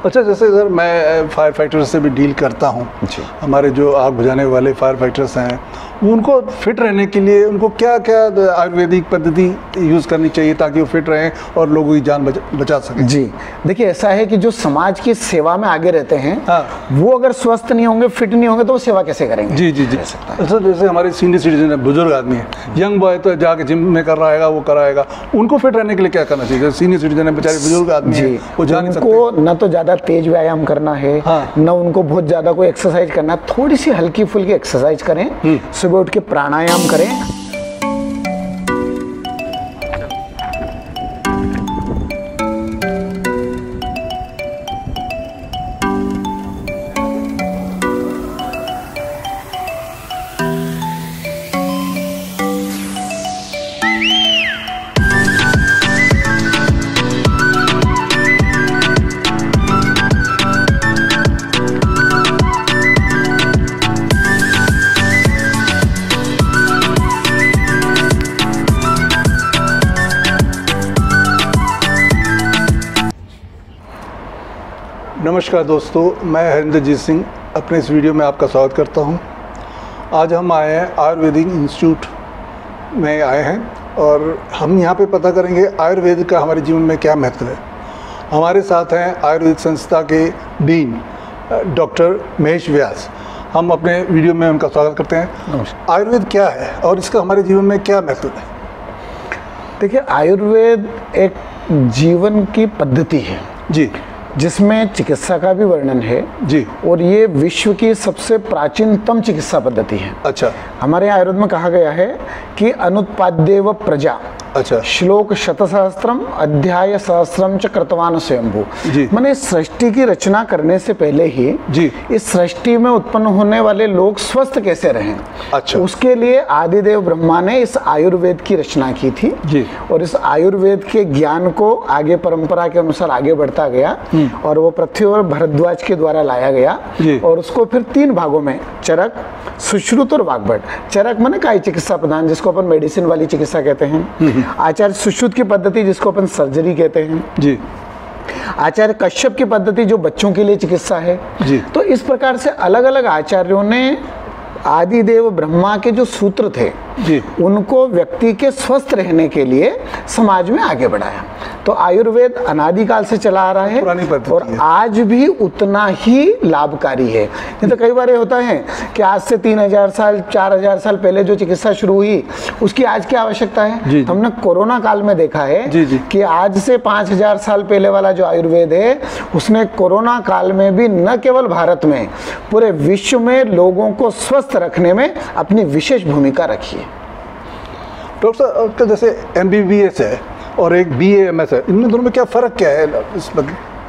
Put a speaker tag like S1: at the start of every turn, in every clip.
S1: अच्छा, जैसे सर मैं फायर फाइटर्स से भी डील करता हूँ, हमारे जो आग बुझाने वाले फायर फाइटर्स हैं उनको फिट रहने के लिए उनको क्या क्या आयुर्वेदिक पद्धति यूज़ करनी चाहिए ताकि वो फिट रहें और लोगों की जान बचा सकें?
S2: जी देखिए, ऐसा है कि जो समाज की सेवा में आगे रहते हैं,
S1: हाँ,
S2: वो अगर स्वस्थ नहीं होंगे, फिट नहीं होंगे, तो वो सेवा कैसे करेंगे?
S1: जी जी जी। अच्छा, जैसे हमारे सीनियर सिटीजन है, बुजुर्ग आदमी है, यंग बॉय तो जाके जिम में कर रहा है, वो कराएगा, उनको फिट रहने के लिए क्या करना चाहिए? सीनियर सिटीजन है, बेचारे बुजुर्ग आदमी है, वो जा नहीं सकते।
S2: उनको न तो ज़्यादा तेज व्यायाम करना है,
S1: हाँ,
S2: न उनको बहुत ज़्यादा कोई एक्सरसाइज करना, थोड़ी सी हल्की फुल्की एक्सरसाइज करें, सुबह उठ के प्राणायाम करें।
S1: नमस्कार दोस्तों, मैं हरिंदरजीत सिंह अपने इस वीडियो में आपका स्वागत करता हूं। आज हम आए हैं आयुर्वेदिक इंस्टीट्यूट में आए हैं और हम यहां पे पता करेंगे आयुर्वेद का हमारे जीवन में क्या महत्व है। हमारे साथ हैं आयुर्वेदिक संस्था के डीन डॉक्टर महेश व्यास। हम अपने वीडियो में उनका स्वागत करते हैं। आयुर्वेद क्या है और इसका हमारे जीवन में क्या महत्व है?
S2: देखिए, आयुर्वेद एक जीवन की पद्धति है
S1: जी,
S2: जिसमें चिकित्सा का भी वर्णन है
S1: जी,
S2: और ये विश्व की सबसे प्राचीनतम चिकित्सा पद्धति है।
S1: अच्छा,
S2: हमारे आयुर्वेद में कहा गया है कि अनुत्पाद्येव प्रजा,
S1: अच्छा,
S2: श्लोक शतसहस्त्रम अध्याय सहस्त्रम च कृतवान स्वयंभू। माने सृष्टि की रचना करने से पहले ही
S1: जी,
S2: इस सृष्टि में उत्पन्न होने वाले लोग स्वस्थ कैसे रहें,
S1: अच्छा,
S2: उसके लिए आदिदेव ब्रह्मा ने इस आयुर्वेद की रचना की थी
S1: जी,
S2: और इस आयुर्वेद के ज्ञान को आगे परंपरा के अनुसार आगे बढ़ता गया और वो पृथ्वी पर भरद्वाज के द्वारा लाया गया और उसको फिर 3 भागों में, चरक, सुश्रुत और वाग्भट। चरक माने कायी चिकित्सा प्रधान, जिसको अपन मेडिसिन वाली चिकित्सा कहते हैं। आचार्य सुश्रुत की पद्धति, जिसको अपन सर्जरी कहते हैं जी। आचार्य कश्यप की पद्धति, जो बच्चों के लिए चिकित्सा है जी। तो इस प्रकार से अलग अलग आचार्यों ने आदिदेव ब्रह्मा के जो सूत्र थे जी, उनको व्यक्ति के स्वस्थ रहने के लिए समाज में आगे बढ़ाया। तो आयुर्वेद अनादिकाल से चला आ रहा है और आज भी उतना ही लाभकारी है। नहीं तो कई बार ये होता है कि आज से 3000 साल 4000 साल पहले जो चिकित्सा शुरू हुई, उसकी आज क्या आवश्यकता है? जी, हमने कोरोना काल में देखा है जी, जी, कि आज से 5000 साल पहले वाला जो आयुर्वेद है, उसने कोरोना काल में भी न केवल भारत में, पूरे विश्व में लोगों को स्वस्थ रखने में अपनी विशेष भूमिका रखी है।
S1: डॉक्टर साहब, जैसे MBBS है और एक BAMS है, इनमें दोनों में क्या फ़र्क क्या है? इस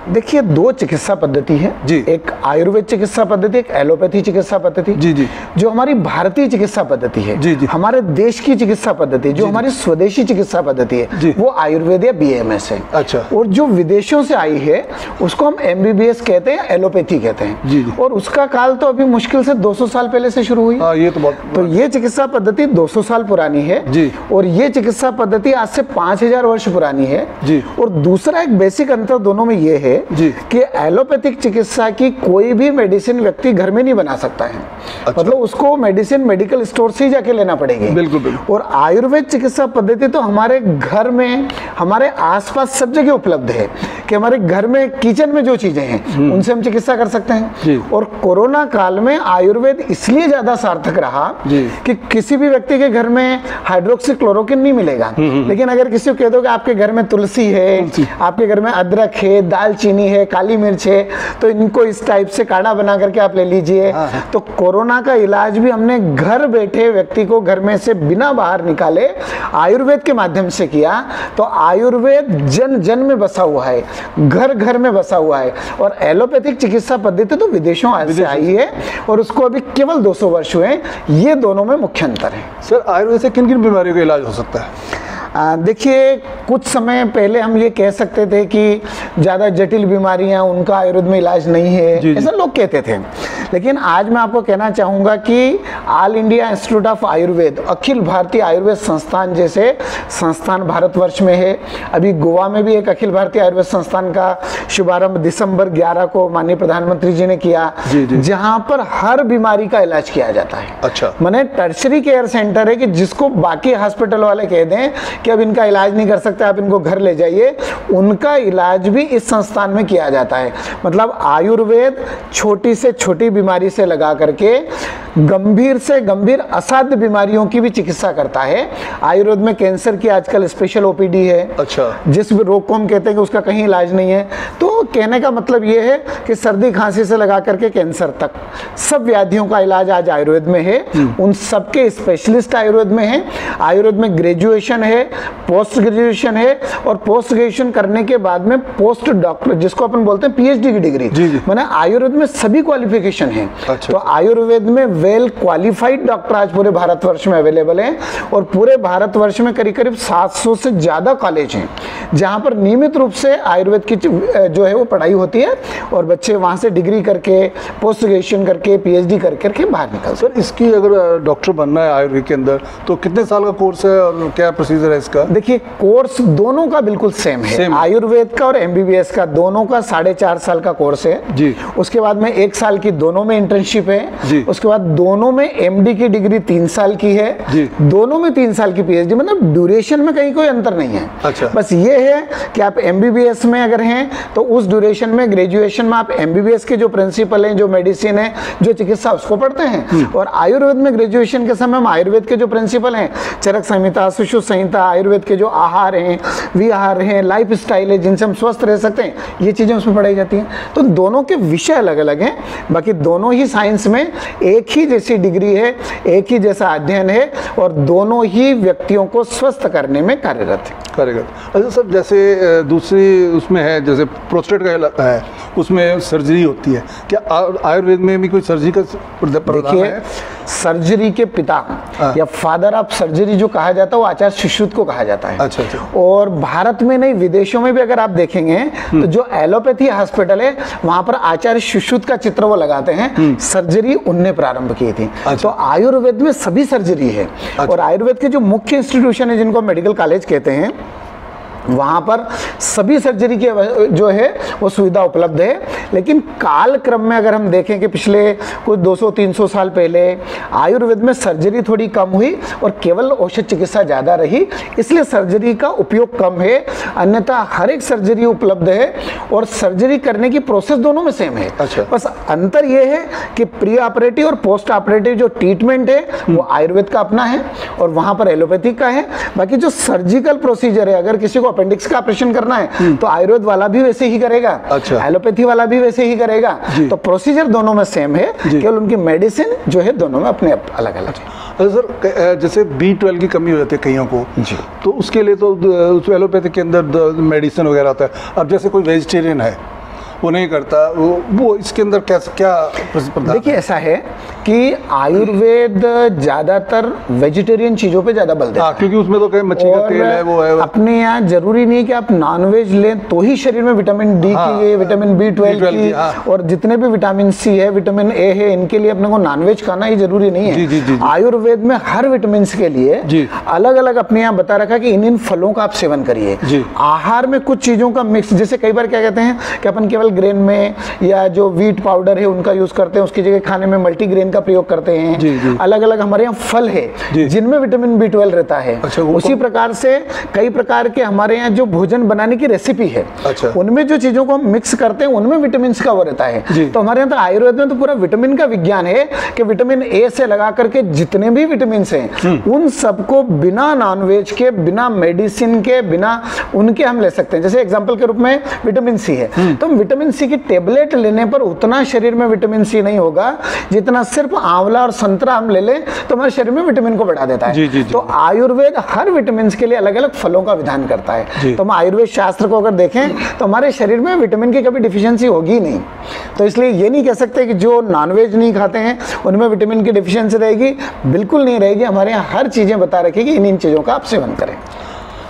S2: देखिए, 2 चिकित्सा पद्धति है जी। एक आयुर्वेद चिकित्सा पद्धति, एक एलोपैथी चिकित्सा पद्धति जी जी। जो हमारी भारतीय चिकित्सा पद्धति है जी जी, हमारे देश की चिकित्सा पद्धति, जो हमारी स्वदेशी चिकित्सा पद्धति है, वो आयुर्वेद या BAMS है। अच्छा, और जो विदेशों से आई है उसको हम MBBS कहते हैं, एलोपैथी कहते हैं जी जी। और उसका काल तो अभी मुश्किल से 200 साल पहले से शुरू हुई।
S1: ये तो
S2: ये चिकित्सा पद्धति 200 साल पुरानी है जी। और ये चिकित्सा पद्धति आज से 5000 वर्ष पुरानी है जी। और दूसरा एक बेसिक अंतर दोनों में ये है जी, कि एलोपैथिक चिकित्सा की कोई भी मेडिसिन व्यक्ति घर में नहीं बना सकता है। अच्छा, मतलब उसको मेडिसिन मेडिकल स्टोर से ही जाके लेना पड़ेगी। बिल्कुल बिल्कुल। और आयुर्वेद चिकित्सा पद्धति तो हमारे घर में, हमारे आसपास सब जगह उपलब्ध है कि हमारे घर में किचन में जो चीजें हैं उनसे हम चिकित्सा कर सकते हैं। और कोरोना काल में आयुर्वेद इसलिए ज्यादा सार्थक रहा कि किसी भी व्यक्ति के घर में हाइड्रोक्सी क्लोरोक्विन नहीं मिलेगा, लेकिन अगर किसी को कह दो कि आपके घर में तुलसी है, आपके घर में अदरक है, दालचीनी है, काली मिर्च है, तो इनको इस टाइप से काढ़ा बना करके आप ले लीजिए। तो कोरोना का इलाज भी हमने घर बैठे व्यक्ति को घर में से बिना बाहर निकाले आयुर्वेद के माध्यम से किया। तो आयुर्वेद जन जन में बसा हुआ है, घर घर में बसा हुआ है। और एलोपैथिक चिकित्सा पद्धति तो विदेशों से आई है और उसको अभी केवल 200 वर्ष हुए। ये दोनों में मुख्य अंतर है।
S1: सर, आयुर्वेद से किन किन बीमारियों का इलाज हो सकता है?
S2: देखिए, कुछ समय पहले हम ये कह सकते थे कि ज़्यादा जटिल बीमारियां उनका आयुर्वेद में इलाज नहीं है, ऐसा लोग कहते थे। लेकिन आज मैं आपको कहना चाहूँगा कि All India Institute of Ayurveda, Akhil Bharatiya Ayurveda संस्थान जैसे संस्थान भारतवर्ष में है। अभी गोवा में भी एक अखिल भारतीय आयुर्वेद संस्थान का शुभारंभ दिसंबर 11 को माननीय प्रधानमंत्री जी ने किया, जहाँ पर हर बीमारी का इलाज किया जाता है।
S1: अच्छा,
S2: माने टर्शरी केयर सेंटर है कि जिसको बाकी हॉस्पिटल वाले कह दें कि अब इनका इलाज नहीं कर सकते, आप इनको घर ले जाइए, उनका इलाज भी इस संस्थान में किया जाता है। मतलब आयुर्वेद छोटी से छोटी बीमारी से लगा करके गंभीर से गंभीर असाध्य बीमारियों की भी चिकित्सा करता है। आयुर्वेद में कैंसर की आजकल स्पेशल ओपीडी है।
S1: अच्छा,
S2: जिस रोग को हम कहते हैं कि उसका कहीं इलाज नहीं है, तो कहने का मतलब ये है कि सर्दी खांसी से लगा करके कैंसर तक सब व्याधियों का इलाज आज आयुर्वेद में है। उन सबके स्पेशलिस्ट आयुर्वेद में है। आयुर्वेद में ग्रेजुएशन है, पोस्ट ग्रेजुएशन है, और पोस्ट ग्रेजुएशन करने के बाद में पोस्ट डॉक्टर, जिसको अपन बोलते हैं पीएचडी की डिग्री, माने आयुर्वेद में सभी क्वालिफिकेशन है। तो आयुर्वेद में वेल क्वालिफाइड डॉक्टर आज पूरे भारतवर्ष में अवेलेबल हैं, और पूरे भारतवर्ष में करीब करीब 700 से ज्यादा कॉलेज हैं जहां पर नियमित रूप से आयुर्वेद की जो है वो पढ़ाई होती है, और बच्चे वहां से डिग्री करके, पोस्ट ग्रेजुएशन करके, पीएचडी करके बाहर निकलते।
S1: सर, इसकी अगर डॉक्टर बनना है आयुर्वेद के अंदर तो कितने साल का कोर्स है और क्या प्रोसीजर है इसका?
S2: देखिए, कोर्स दोनों का बिल्कुल सेम है। आयुर्वेद का और एमबीबीएस का दोनों का 4.5 साल का कोर्स है
S1: जी।
S2: उसके बाद में 1 साल की दोनों में इंटर्नशिप है जी। उसके बाद दोनों में एमडी की डिग्री 3 साल की है जी। दोनों में 3 साल की पीएचडी, मतलब ड्यूरेशन में कहीं कोई अंतर नहीं है।
S1: अच्छा।
S2: बस ये है कि आप एमबीबीएस में अगर हैं तो उस ड्यूरेशन में, ग्रेजुएशन में आप एमबीबीएस के जो प्रिंसिपल हैं, जो मेडिसिन है, जो चिकित्सा, उसको पढ़ते हैं। और आयुर्वेद में ग्रेजुएशन के समय हम आयुर्वेद के जो प्रिंसिपल हैं, चरक संहिता, सुश्रुत संहिता, आयुर्वेद के जो आहार हैं, विहार हैं, लाइफ स्टाइल है, जिनसे हम स्वस्थ रह सकते हैं, ये चीजें उसमें पढ़ाई जाती हैं। तो दोनों के विषय अलग अलग हैं, बाकी दोनों ही साइंस में एक ही जैसी डिग्री है, एक ही जैसा अध्ययन है, और दोनों ही व्यक्तियों को स्वस्थ करने में कार्यरत है।
S1: अच्छा सर, जैसे दूसरी उसमें है, जैसे प्रोस्टेट का है, उसमें सर्जरी होती है, क्या आयुर्वेद में भी कोई सर्जरी का प्रावधान है?
S2: सर्जरी के पिता या फादर ऑफ सर्जरी जो कहा जाता है वो आचार्य सुश्रुत को कहा जाता है।
S1: अच्छा, अच्छा।
S2: और भारत में नहीं, विदेशों में भी अगर आप देखेंगे तो जो एलोपैथी हॉस्पिटल है वहां पर आचार्य सुश्रुत का चित्र वो लगाते हैं। सर्जरी उनने प्रारंभ की थी। अच्छा। तो आयुर्वेद में सभी सर्जरी है। अच्छा। और आयुर्वेद के जो मुख्य इंस्टीट्यूशन है, जिनको मेडिकल कॉलेज कहते हैं, वहाँ पर सभी सर्जरी की जो है वो सुविधा उपलब्ध है। लेकिन काल क्रम में अगर हम देखें कि पिछले कुछ 200-300 साल पहले आयुर्वेद में सर्जरी थोड़ी कम हुई और केवल औषध चिकित्सा ज़्यादा रही, इसलिए सर्जरी का उपयोग कम है। अन्यथा हर एक सर्जरी उपलब्ध है और सर्जरी करने की प्रोसेस दोनों में सेम है। अच्छा। बस अंतर ये है कि प्री ऑपरेटिव और पोस्ट ऑपरेटिव जो ट्रीटमेंट है वो आयुर्वेद का अपना है और वहाँ पर एलोपैथिक का है। बाकी जो सर्जिकल प्रोसीजर है, अगर किसी को अपेंडिक्स का ऑपरेशन करना है तो आयुर्वेद वाला भी वैसे ही करेगा। अच्छा। एलोपैथी वाला भी वैसे ही करेगा। तो प्रोसीजर दोनों में सेम है, केवल उनकी मेडिसिन जो है दोनों में अपने अलग अलग है।
S1: सर, जैसे B12 की कमी हो जाती है कईयों को जी, तो उसके लिए तो उस एलोपैथी के अंदर मेडिसिन वगैरह आता है। अब जैसे कोई वेजिटेरियन है, वो नहीं करता, वो इसके अंदर क्या
S2: देखिए, ऐसा है कि आयुर्वेद ज्यादातर वेजिटेरियन चीजों पे ज्यादा बल देता है,
S1: क्योंकि उसमें तो कहीं मच्छी का तेल है, वो है। अपने
S2: यहाँ जरूरी नहीं कि आप नॉनवेज लें तो ही शरीर में विटामिन डी की, विटामिन B12 की, और जितने भी विटामिन सी है, विटामिन ए है, इनके लिए अपने को नॉनवेज खाना ही जरूरी नहीं है। जी। आयुर्वेद में हर विटामिन के लिए अलग अलग अपने यहाँ बता रखा कि इन फलों का आप सेवन करिए। आहार में कुछ चीजों का मिक्स, जैसे कई बार क्या कहते हैं कि अपन केवल ग्रेन में या जो व्हीट पाउडर है उनका यूज करते हैं, उसकी जगह खाने में मल्टीग्रेन का प्रयोग करते हैं। अलग अलग हमारे यहाँ फल है जिनमें विटामिन B12 रहता है। अच्छा, उसी प्रकार से कई प्रकार के हमारे यहाँ जो भोजन बनाने की रेसिपी है, अच्छा, उनमें जो चीजों को हम मिक्स करते हैं उनमें विटामिन का वो रहता है। तो हमारे यहाँ तो आयुर्वेद में तो पूरा विटामिन का विज्ञान है कि विटामिन ए से लगा करके जितने भी विटामिन हैं उन सबको बिना नॉनवेज के, बिना मेडिसिन के, बिना उनके हम ले सकते हैं। जैसे एग्जाम्पल के रूप में विटामिन सी है, तो विटामिन सी की टेबलेट लेने पर उतना शरीर में विटामिन सी नहीं होगा जितना सिर्फ आंवला और संतरा हम ले लें तो हमारे शरीर में विटामिन को बढ़ा देता है। जी। तो आयुर्वेद हर विटामिन के लिए अलग अलग फलों का विधान करता है। तो हम आयुर्वेद शास्त्र को अगर देखें तो हमारे शरीर में विटामिन की कभी डिफिशियंसी होगी नहीं। तो इसलिए ये नहीं कह सकते कि जो नॉनवेज नहीं खाते हैं उनमें विटामिन की डिफिशियंसी रहेगी, बिल्कुल नहीं रहेगी। हमारे यहाँ हर चीजें बता रखी कि इन चीजों का आप सेवन करें।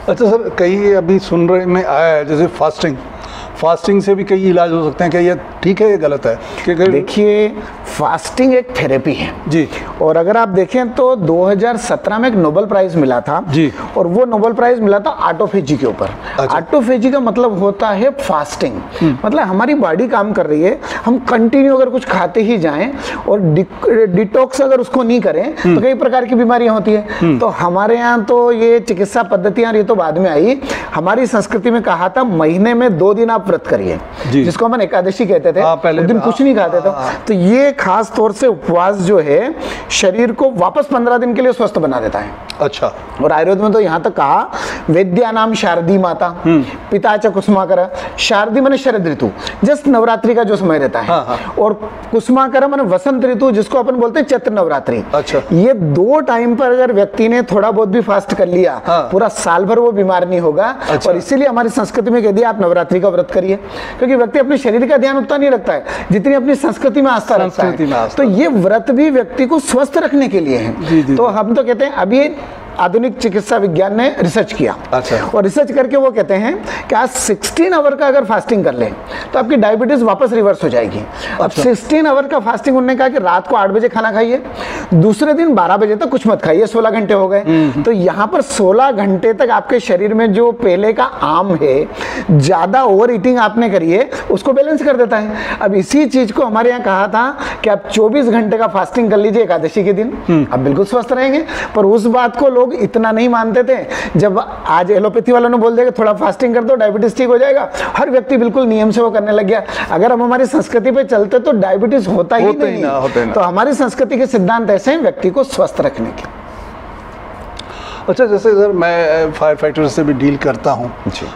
S1: अच्छा सर, कई अभी सुन रहे में आया है जैसे फास्टिंग से भी कई इलाज हो सकते हैं, क्या ये ठीक है या गलत है?
S2: देखिए, फास्टिंग एक थेरेपी है
S1: जी,
S2: और अगर आप देखें तो 2017 में एक नोबेल प्राइज मिला था
S1: जी,
S2: और वो नोबेल प्राइज मिला था ऑटोफेजी के ऊपर।
S1: अच्छा।
S2: ऑटोफेजी का मतलब होता है फास्टिंग, मतलब हमारी बॉडी काम कर रही है, हम कंटिन्यू अगर कुछ खाते ही जाएं और डिटॉक्स अगर उसको नहीं करें तो कई प्रकार की बीमारियां होती है। तो हमारे यहाँ तो ये चिकित्सा पद्धतियां, ये तो बाद में आई, हमारी संस्कृति में कहा था महीने में 2 दिन आप व्रत करिए, जिसको हम एकादशी कहते थे। उस दिन कुछ नहीं खाते थे। तो ये खास तौर से उपवास जो है शरीर को वापस 15 दिन के लिए स्वस्थ बना देता है।
S1: अच्छा।
S2: और आयुर्वेद में तो यहाँ तक कहा, वेद्या नाम शारदी माता पिता च कुसुमाकर। शारदी माने शरद ऋतु, जस्ट नवरात्रि का जो समय रहता है।
S1: हाँ, हाँ।
S2: और कुसुमाकर माने वसंत ऋतु, जिसको अपन बोलते हैं चैत्र नवरात्रि।
S1: अच्छा।
S2: ये 2 टाइम पर अगर व्यक्ति ने थोड़ा बहुत भी फास्ट कर लिया,
S1: हाँ,
S2: पूरा साल भर वो बीमार नहीं होगा।
S1: अच्छा।
S2: और इसीलिए हमारी संस्कृति में कह दिया आप नवरात्रि का व्रत करिए, क्योंकि व्यक्ति अपने शरीर का ध्यान उतना नहीं रखता है जितनी अपनी संस्कृति में आस्था रखता है। तो ये व्रत भी व्यक्ति को स्वस्थ रखने के लिए है। तो हम तो कहते हैं, अभी आधुनिक चिकित्सा विज्ञान ने रिसर्च किया।
S1: अच्छा।
S2: और रिसर्च करके वो कहते हैं कि आज 16 आवर का अगर फास्टिंग कर ले तो आपकी डायबिटीज वापस रिवर्स हो जाएगी। अब 16 आवर का फास्टिंग, उन्होंने कहा कि रात को 8 बजे खाना खाइए, दूसरे दिन 12 बजे तक कुछ मत खाइए, 16 घंटे हो गए। तो यहाँ पर 16 घंटे तक आपके शरीर में जो पहले का आम है, ज्यादा ओवर ईटिंग आपने करी है, उसको बैलेंस कर देता है। अब इसी चीज को हमारे यहाँ कहा था कि आप 24 घंटे का फास्टिंग कर लीजिए एकादशी के दिन, आप बिल्कुल स्वस्थ रहेंगे। पर उस बात को लोग इतना नहीं मानते थे। जब आज एलोपैथी वालों ने बोल दिया कि थोड़ा फास्टिंग कर दो, डायबिटीज ठीक हो जाएगा, हर व्यक्ति बिल्कुल नियम से वो करने लग गया। अगर हम हमारी संस्कृति पे चलते तो डायबिटीज होता ही नहीं। तो हमारी संस्कृति के सिद्धांत ऐसे हैं व्यक्ति को स्वस्थ रखने के।
S1: अच्छा, जैसे सर मैं फायर फाइटर्स से भी डील करता हूँ,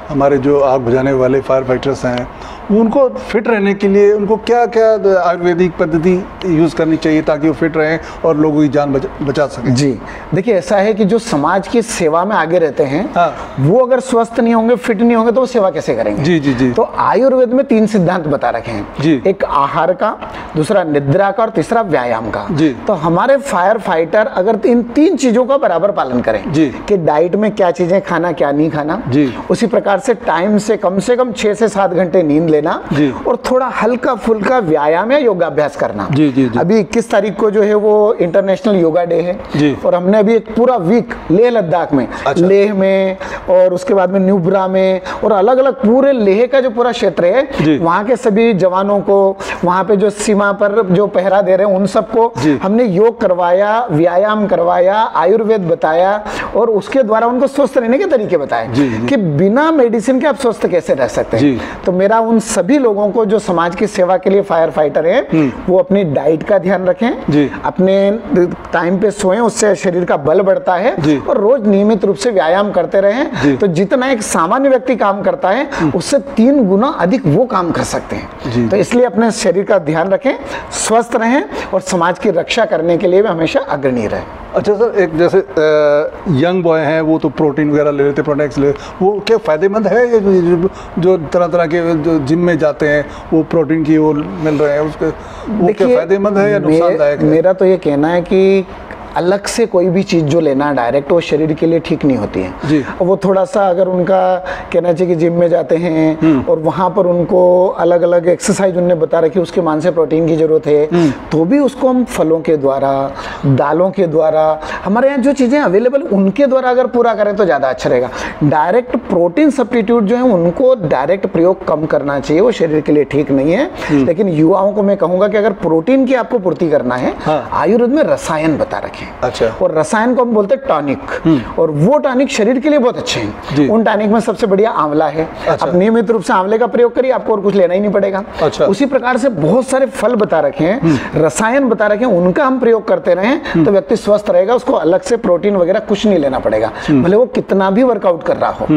S1: हमारे जो आग बुझाने वाले फायर फाइटर्स हैं, उनको फिट रहने के लिए उनको क्या क्या आयुर्वेदिक पद्धति यूज़ करनी चाहिए ताकि वो फिट रहें और लोगों की जान बचा सकें?
S2: जी, देखिए ऐसा है कि जो समाज की सेवा में आगे रहते हैं,
S1: हाँ,
S2: वो अगर स्वस्थ नहीं होंगे, फिट नहीं होंगे, तो वो सेवा कैसे करेंगे?
S1: जी जी जी।
S2: तो आयुर्वेद में 3 सिद्धांत बता रखे हैं
S1: जी।
S2: एक आहार का, दूसरा निद्रा का और तीसरा व्यायाम का।
S1: जी।
S2: तो हमारे फायर फाइटर अगर इन 3 चीजों का बराबर पालन करें
S1: जी,
S2: कि डाइट में क्या चीजें खाना, क्या नहीं खाना
S1: जी,
S2: उसी प्रकार से टाइम से कम 6 से 7 घंटे नींद लेना जी, और थोड़ा हल्का फुल्का व्यायाम या योगाभ्यास करना।
S1: जी, जी, जी।
S2: अभी 21 तारीख को जो है वो इंटरनेशनल योगा डे है
S1: जी।
S2: और हमने अभी एक पूरा वीक लेह लद्दाख में,
S1: अच्छा।
S2: लेह में और उसके बाद में न्यूब्रा में और अलग अलग पूरे लेह का जो पूरा क्षेत्र है, वहाँ के सभी जवानों को, वहाँ पे जो सीमा पर जो पहरा दे रहे हैं उन सबको हमने योग करवाया, व्यायाम करवाया, आयुर्वेद बताया और उसके द्वारा उनको स्वस्थ रहने के तरीके बताए कि बिना मेडिसिन के आप स्वस्थ कैसे रह सकते हैं। तो मेरा उन सभी लोगों को जो समाज की सेवा के लिए फायर फाइटर हैं, वो अपनी डाइट का ध्यान रखें, अपने टाइम पे सोएं, उससे शरीर का बल बढ़ता है और रोज नियमित रूप से व्यायाम करते रहें। तो जितना एक सामान्य व्यक्ति काम करता है उससे 3 गुना अधिक वो काम कर सकते हैं। तो इसलिए अपने शरीर का ध्यान रखें, स्वस्थ रहें और समाज की रक्षा करने के लिए भी हमेशा अग्रणी रहें।
S1: अच्छा सर, एक जैसे यंग बॉय हैं वो तो प्रोटीन वगैरह ले लेते, प्रोडक्ट्स ले, वो क्या फ़ायदेमंद है? ये जो तरह तरह के जो जिम में जाते हैं वो प्रोटीन की वो मिल रहे हैं, उसके वो क्या फ़ायदेमंद है या नुकसानदायक है?
S2: मेरा तो ये कहना है कि अलग से कोई भी चीज़ जो लेना डायरेक्ट वो शरीर के लिए ठीक नहीं होती है जी। वो थोड़ा सा अगर उनका कहना चाहिए कि जिम में जाते हैं और वहाँ पर उनको अलग अलग एक्सरसाइज उन्होंने बता रखी, उसके मान से प्रोटीन की जरूरत है, तो भी उसको हम फलों के द्वारा, दालों के द्वारा, हमारे यहाँ जो चीज़ें अवेलेबल उनके द्वारा अगर पूरा करें तो ज़्यादा अच्छा रहेगा। डायरेक्ट प्रोटीन सब्स्टिट्यूट जो है उनको डायरेक्ट प्रयोग कम करना चाहिए, वो शरीर के लिए ठीक नहीं है। लेकिन युवाओं को मैं कहूँगा कि अगर प्रोटीन की आपको पूर्ति करना है, आयुर्वेद में रसायन बता रखे।
S1: अच्छा।
S2: और रसायन को हम बोलते हैं टॉनिक, और वो टॉनिक शरीर के लिए बहुत अच्छे हैं। उन टॉनिक में सबसे बढ़िया आंवला है। अच्छा। आप नियमित रूप से आंवले का प्रयोग करिए, आपको और कुछ लेना ही नहीं पड़ेगा। अच्छा। उसी प्रकार से बहुत सारे फल बता रखे हैं, रसायन बता रखे हैं, उनका हम प्रयोग करते रहें तो व्यक्ति स्वस्थ रहेगा। उसको अलग से प्रोटीन वगैरह कुछ नहीं लेना पड़ेगा, भले वो कितना भी वर्कआउट कर रहा हो।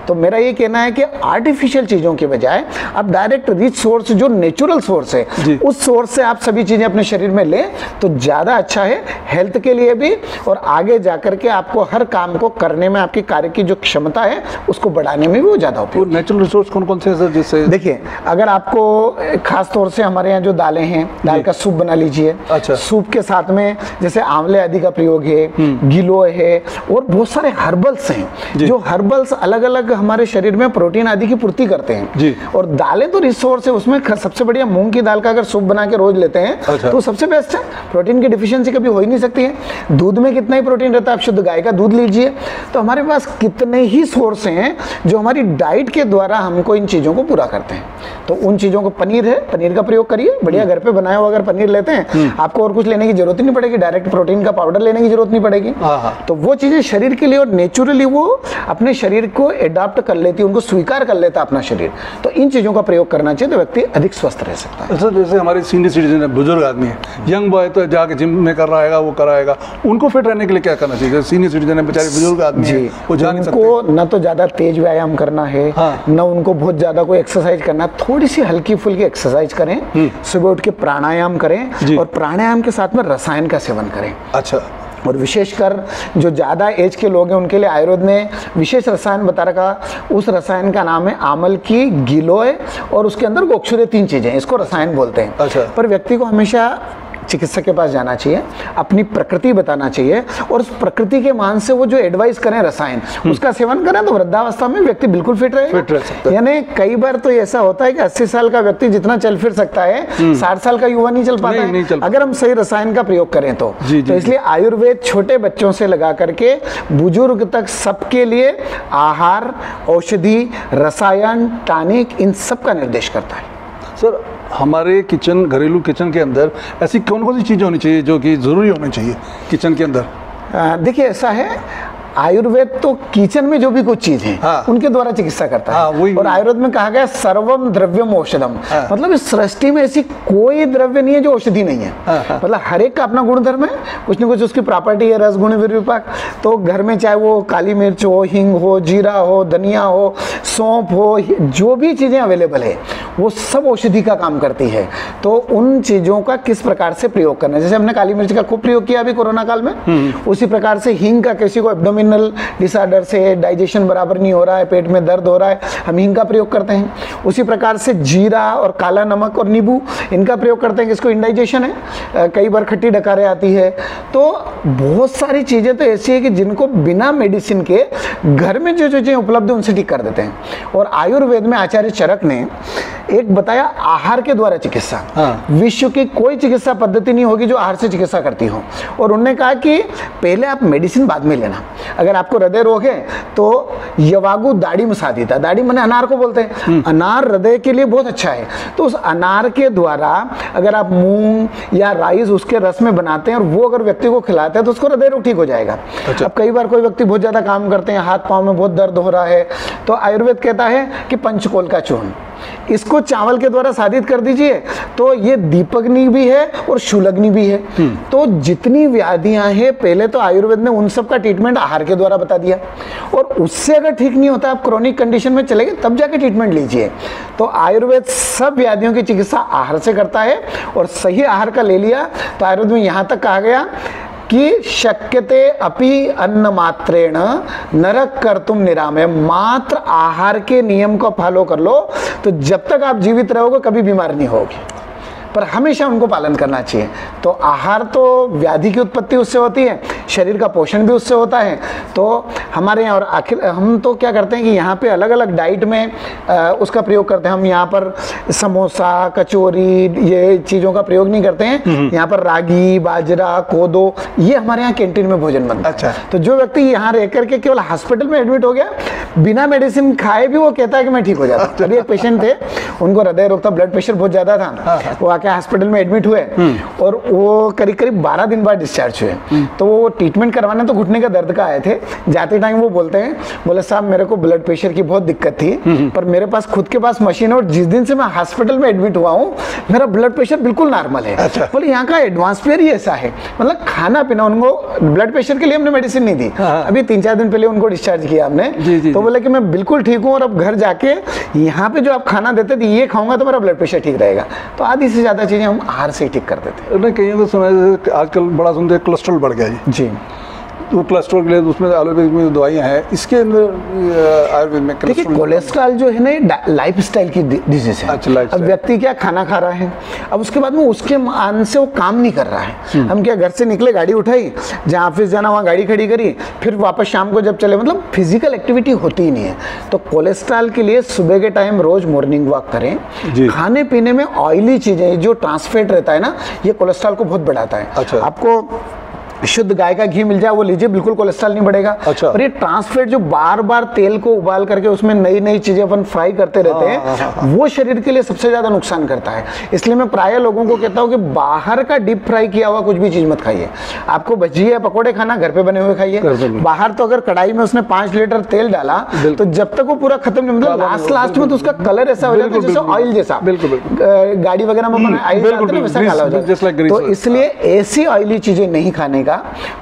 S2: तो मेरा ये कहना है कि आर्टिफिशियल चीजों के बजाय आप डायरेक्ट रिच सोर्स, जो नेचुरल सोर्स है, उस सोर्स से आप सभी चीजें अपने शरीर में लें तो ज्यादा अच्छा है। हेल्थ के लिए लिए भी और आगे जाकर के आपको हर काम को करने में आपकी कार्य की जो क्षमता है उसको बढ़ाने में भी वो ज़्यादा उपयोग।
S1: नेचुरल रिसोर्स कौन कौन से हैं सर? जिससे देखिए,
S2: अगर आपको खास तौर से हमारे यहाँ जो दालें हैं, दाल का सूप बना लीजिए।
S1: अच्छा।
S2: सूप के साथ में जैसे आंवले आदि का प्रयोग है, गिलोय है और बहुत सारे हर्बल्स हैं जो हर्बल्स अलग अलग हमारे शरीर में प्रोटीन आदि की पूर्ति करते हैं जी। और दालें तो रिसोर्स है, उसमें सबसे बढ़िया मूंग की दाल का अगर सूप बना के रोज लेते हैं अच्छा। तो सबसे बेस्ट है। प्रोटीन की डिफिशियंसी कभी हो ही नहीं सकती है। दूध में कितना ही प्रोटीन रहता है, आप शुद्ध गाय का दूध लीजिए। तो हमारे पास कितने ही सोर्स हैं जो हमारी डाइट के द्वारा हमको इन चीजों को पूरा करते हैं। तो उन चीजों को, पनीर है, पनीर का प्रयोग करिए, बढ़िया घर पे बनाया हुआ अगर पनीर लेते हैं आपको और कुछ लेने की जरूरत ही नहीं पड़ेगी, डायरेक्ट प्रोटीन का पाउडर लेने की जरूरत नहीं पड़ेगी। तो वो चीजें शरीर के लिए और नेचुरली वो अपने शरीर को एडॉप्ट कर लेती है, उनको स्वीकार कर लेता है अपना शरीर। तो इन चीजों का प्रयोग करना चाहिए तो व्यक्ति अधिक स्वस्थ रह सकता है।
S1: सर जैसे हमारे सीनियर सिटीजन है, बुजुर्ग आदमी है, यंग बॉय तो जाके जिम में कर रहा है, वो कराएगा, उनको फिट रहने के लिए क्या करना चाहिए? सीनियर सिटीजन है, बेचारे बुजुर्ग आदमी है, वो जा नहीं सकते।
S2: उनको न तो ज्यादा तेज व्यायाम करना है, न उनको बहुत ज्यादा कोई एक्सरसाइज करना, थोड़ी सी हल्की फुल्की एक्सरसाइज करें, सुबह उठ के प्राणायाम करें और प्राणायाम के साथ में रसायन का सेवन करें।
S1: अच्छा।
S2: और विशेषकर जो ज़्यादा एज के लोग हैं उनके लिए आयुर्वेद ने विशेष रसायन बता रखा। उस रसायन का नाम है आमल की, गिलोय और उसके अंदर गोक्षुरे, 3 चीज़ें, इसको रसायन बोलते हैं। अच्छा। पर व्यक्ति को हमेशा चिकित्सक के पास जाना चाहिए, अपनी प्रकृति बताना चाहिए और उस प्रकृति के मान से वो जो एडवाइस करें रसायन उसका सेवन करें तो वृद्धावस्था में व्यक्ति बिल्कुल फिट रहेगा। यानी कई बार तो ऐसा होता है कि 80 साल का व्यक्ति जितना चल फिर सकता है 60 साल का युवा नहीं चल पाता है अगर हम सही रसायन का प्रयोग करें तो। इसलिए आयुर्वेद छोटे बच्चों से लगा करके बुजुर्ग तक सबके लिए आहार, औषधि, रसायन, टॉनिक, इन सब का निर्देश करता है।
S1: सर हमारे किचन, घरेलू किचन के अंदर ऐसी कौन कौन सी चीज़ें होनी चाहिए जो कि ज़रूरी होनी चाहिए किचन के अंदर?
S2: देखिए ऐसा है, आयुर्वेद तो किचन में जो भी कुछ चीज है उनके द्वारा चिकित्सा करता है। और आयुर्वेद में कहा गया सर्वम द्रव्यम औषधम, मतलब इस सृष्टि में ऐसी कोई द्रव्य नहीं है जो औषधि नहीं है। मतलब हर एक का अपना गुण धर्म है, कुछ न कुछ उसकी प्रॉपर्टी है, रस गुण विपाक। तो घर में चाहे वो काली मिर्च हो, हींग हो, जीरा हो, धनिया हो, सौंफ हो, जो भी चीजें अवेलेबल है वो सब औषधि का काम करती है। तो उन चीजों का किस प्रकार से प्रयोग करना है, जैसे हमने काली मिर्च का खूब प्रयोग किया अभी कोरोना काल में, उसी प्रकार से हींग का, किसी को एब्डोमिनल डिसऑर्डर से डाइजेशन बराबर नहीं हो रहा है, पेट में दर्द हो रहा है, हम हींग का प्रयोग करते हैं। उसी प्रकार से जीरा और काला नमक और नींबू, इनका प्रयोग करते हैं, किसको इंडाइजेशन है, कई बार खट्टी डकारें आती है। तो बहुत सारी चीजें तो ऐसी है कि जिनको बिना मेडिसिन के घर में जो चीजें उपलब्ध है उनसे ठीक कर देते हैं। और आयुर्वेद में आचार्य चरक ने एक बताया आहार के द्वारा चिकित्सा। विश्व की कोई चिकित्सा पद्धति नहीं होगी जो आहार से चिकित्सा करती हो। और उन्होंने कहा कि पहले आप मेडिसिन बाद में लेना। अगर आपको हृदय रोग है तो यवागु दाढ़ी में साधिता, दाढ़ी माने अनार को बोलते हैं, अनार हृदय के लिए बहुत अच्छा है। तो उस अनार के द्वारा अगर आप मूंग या राइस उसके रस में बनाते हैं और वो अगर व्यक्ति को खिलाते हैं तो उसको हृदय रोग ठीक हो जाएगा। अच्छा। अब कई बार कोई व्यक्ति बहुत ज्यादा काम करते हैं, हाथ पांव में बहुत दर्द हो रहा है, तो आयुर्वेद कहता है कि पंचकोल का चूर्ण, इसको चावल के द्वारा साधित कर दीजिए तो ये दीपग्नि भी है और शूलग्नि भी है। तो जितनी व्याधियां हैं पहले तो आयुर्वेद ने उन सब का ट्रीटमेंट आहार के द्वारा बता दिया। और उससे अगर ठीक नहीं होता, आप क्रोनिक कंडीशन में चले गए, तब जाके ट्रीटमेंट लीजिए। तो आयुर्वेद सब व्याधियों की चिकित्सा आहार से करता है। और सही आहार का ले लिया तो आयुर्वेद में यहां तक कहा गया कि शक्यते अपि अन्न मात्रेण नरक कर्तुम निरामय, मात्र आहार के नियम को फॉलो कर लो तो जब तक आप जीवित रहोगे कभी बीमार नहीं होगे, पर हमेशा उनको पालन करना चाहिए। तो आहार तो व्याधि की उत्पत्ति उससे होती है, शरीर का पोषण भी उससे होता है। तो हमारे यहाँ, और आखिर हम तो क्या करते हैं कि यहाँ पे अलग अलग डाइट में उसका प्रयोग करते हैं। हम यहाँ पर समोसा, कचौरी, ये चीज़ों का प्रयोग नहीं करते हैं। यहाँ पर रागी, बाजरा, कोदो, ये हमारे यहाँ कैंटीन में भोजन बनता है। अच्छा। तो जो व्यक्ति यहाँ रह करके केवल हॉस्पिटल में एडमिट हो गया, बिना मेडिसिन खाए भी वो कहता है कि मैं ठीक हो जाता। अभी एक पेशेंट थे, उनको हृदय रोग था, ब्लड प्रेशर बहुत ज्यादा था, वो आके हॉस्पिटल में एडमिट हुए और वो करीब करीब 12 दिन बाद डिस्चार्ज हुए। तो वो ट्रीटमेंट करवाने तो घुटने का दर्द का आए थे। जाते टाइम वो बोलते हैं, बोले साहब मेरे को ब्लड प्रेशर की बहुत दिक्कत थी, पर मेरे पास खुद के पास मशीन है और जिस दिन से मैं हॉस्पिटल में एडमिट हुआ हूँ मेरा ब्लड प्रेशर बिल्कुल नॉर्मल है। अच्छा। बोले यहाँ का एडवांसफेयर ही ऐसा है, मतलब खाना पीना, उनको ब्लड प्रेशर के लिए हमने मेडिसिन नहीं दी, अभी 3-4 दिन पहले उनको डिस्चार्ज किया हमने। तो बोले कि मैं बिल्कुल ठीक हूँ और अब घर जाके यहाँ पे जो आप खाना देते थे ये खाऊंगा तो मेरा ब्लड प्रेशर ठीक रहेगा। तो आधी से ज़्यादा चीज़ें हम आहार से ही ठीक कर देते हैं।
S1: नहीं, कहीं तो सुना है आजकल बड़ा सुनते हैं कोलेस्ट्रॉल बढ़ गया जी। तो कोलेस्ट्रॉल के लिए उसमें एलोपैथिक में दवाइयाँ हैं, इसके अंदर आयुर्वेद में
S2: देखिए कोलेस्ट्रॉल जो है ना लाइफस्टाइल की डिजीज है।
S1: अच्छा,
S2: अब व्यक्ति क्या खाना खा रहा है, अब उसके बाद में उसके मान से वो काम नहीं कर रहा है। हम क्या घर से निकले, गाड़ी उठाई, जहाँ ऑफिस जाना वहाँ गाड़ी खड़ी करी, फिर वापस शाम को जब चले, मतलब फिजिकल एक्टिविटी होती ही नहीं है। तो कोलेस्ट्रॉल के लिए सुबह के टाइम रोज मॉर्निंग वॉक करें। खाने पीने में ऑयली चीजें, जो ट्रांसफैट रहता है ना, ये कोलेस्ट्रॉल को बहुत बढ़ाता है।
S1: अच्छा।
S2: आपको शुद्ध गाय का घी मिल जाए वो लीजिए, बिल्कुल कोलेस्ट्रॉल नहीं बढ़ेगा।
S1: अच्छा।
S2: और ये ट्रांसफैट जो बार बार तेल को उबाल करके उसमें नई नई चीजें अपन फ्राई करते रहते हैं, वो शरीर के लिए सबसे ज्यादा नुकसान करता है। इसलिए मैं प्राय लोगों को कहता हूँ कि बाहर का डीप फ्राई किया हुआ कुछ भी चीज मत खाइए। आपको भजिया पकौड़े खाना, घर पे बने हुए खाइए। बाहर तो अगर कढ़ाई में उसने 5 लीटर तेल डाला तो जब तक वो पूरा खत्म नहीं, मतलब लास्ट में तो उसका कलर ऐसा हो जाता है जैसे ऑयल जैसा, गाड़ी वगैरह में ऑयल डालते हैं वैसा काला हो जाता है। तो इसलिए ऐसी ऑयली चीजें नहीं खाने का,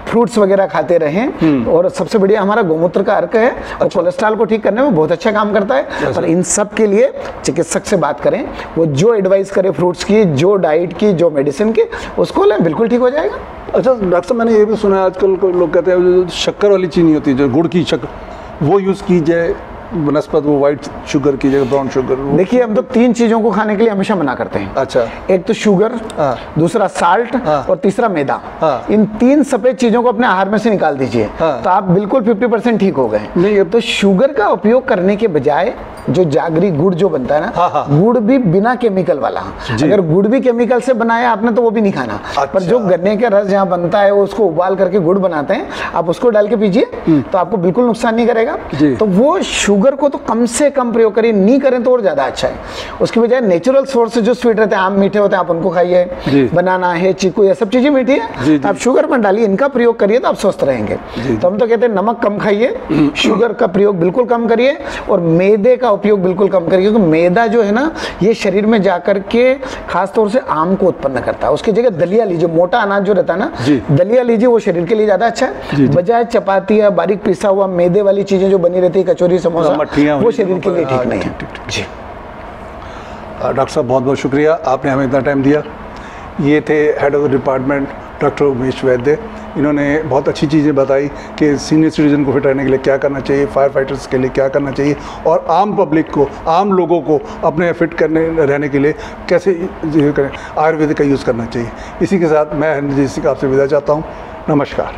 S2: फ्रूट्स वगैरह खाते रहें। और सबसे बढ़िया हमारा गोमूत्र का अर्क है, और कोलेस्ट्रॉल को ठीक करने में बहुत अच्छा काम करता है। पर इन सब के लिए चिकित्सक से बात करें, वो जो एडवाइस करे फ्रूट्स की, जो डाइट की, जो मेडिसिन की, उसको लें, बिल्कुल ठीक हो जाएगा।
S1: अच्छा डॉक्टर साहब, मैंने ये भी सुना है आजकल लोग कहते हैं जो शक्कर वाली चीनी होती है, जो गुड़ की शक्कर, वो यूज़ की जाए वनस्पत, वो व्हाइट शुगर की जगह ब्राउन शुगर।
S2: देखिए हम तो 3 चीजों को खाने के लिए हमेशा मना करते हैं।
S1: अच्छा।
S2: एक तो शुगर, दूसरा साल्ट, और तीसरा मैदा। इन 3 सफेद चीजों को अपने आहार में से निकाल दीजिए, तो आप बिल्कुल 50% ठीक हो गए।
S1: नहीं, अब
S2: तो शुगर का उपयोग करने के बजाय जो जागरी गुड़ जो बनता है ना, गुड़ भी बिना केमिकल वाला। अगर गुड़ भी केमिकल से बनाया आपने तो वो भी नहीं खाना। अच्छा। पर जो गन्ने के रस जहाँ बनता है, वो उसको उबाल करके गुड़ बनाते हैं, आप उसको डाल के पीजिए तो आपको बिल्कुल नुकसान नहीं करेगा। तो वो शुगर को तो कम से कम प्रयोग करिए, नहीं करें तो और ज्यादा अच्छा है। उसकी बजाय नेचुरल सोर्स जो स्वीट रहते हैं, आम मीठे होते हैं, आप उनको खाइए, बनाना है, चीकू, ये सब चीजें मीठी है, तो आप शुगर में डालिए, इनका प्रयोग करिए तो आप स्वस्थ रहेंगे। तो हम तो कहते हैं नमक कम खाइए, शुगर का प्रयोग बिल्कुल कम करिए, और मैदे का उपयोग बिल्कुल कम करिए, क्योंकि मैदा जो है ना, ये शरीर में जाकर के खास तौर से आम को उत्पन्न करता है। उसकी जगह दलिया लीजिए, मोटा अनाज जो रहता है ना, दलिया लीजिए, वो शरीर के लिए ज्यादा अच्छा है। बजाय चपाती या बारीक पिसा हुआ मैदे वाली चीजें जो बनी रहती है, कचौरी, समोसा, वो शरीर के लिए ठीक नहीं है। जी
S1: डॉक्टर साहब, बहुत बहुत शुक्रिया, आपने हमें इतना टाइम दिया। ये थे head of the department doctor Umesh वैद्य। इन्होंने बहुत अच्छी चीज़ें बताई कि सीनियर सिटीजन को फिट रहने के लिए क्या करना चाहिए, फायर फाइटर्स के लिए क्या करना चाहिए, और आम पब्लिक को, आम लोगों को अपने फिट करने रहने के लिए कैसे करें, आयुर्वेद का यूज़ करना चाहिए। इसी के साथ मैं हरजीत सिंह आपसे विदा चाहता हूँ। नमस्कार।